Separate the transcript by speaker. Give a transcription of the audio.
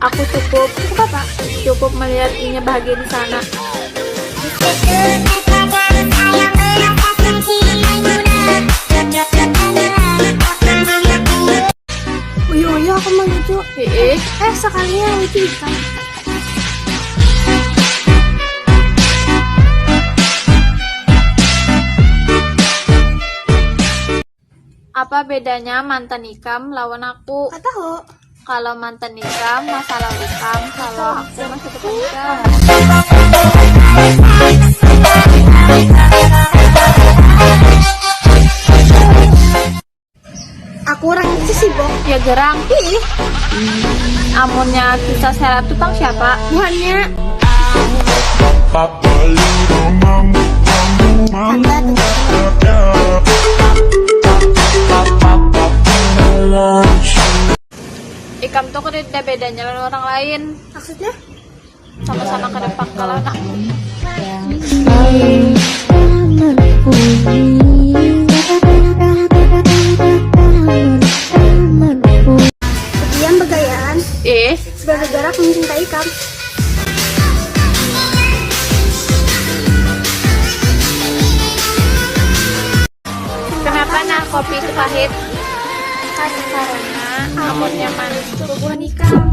Speaker 1: Aku cukup apa? Cukup melihat Inya bahagia di sana.
Speaker 2: Uyu aku mau lucu. Sekalian lucu ikan.
Speaker 1: Apa bedanya mantan ikam lawan aku?
Speaker 2: Gak tahu.
Speaker 1: Kalau mantan ikam masalah ikam, kalau aku masih tetap ikam.
Speaker 2: Aku orang itu sih, Bok.
Speaker 1: Ya gerang. Amunnya kisah seleb tukang siapa?
Speaker 2: Bukannya
Speaker 1: Ikam tuh ada bedanya dengan orang lain.
Speaker 2: maksudnya?
Speaker 1: Sama-sama ke depan kalau nak.
Speaker 2: Sekian begayaan gara-gara aku mencintai kamu.
Speaker 1: Kenapa nah kopi itu pahit? Karena amunnya manis itu buah ikam.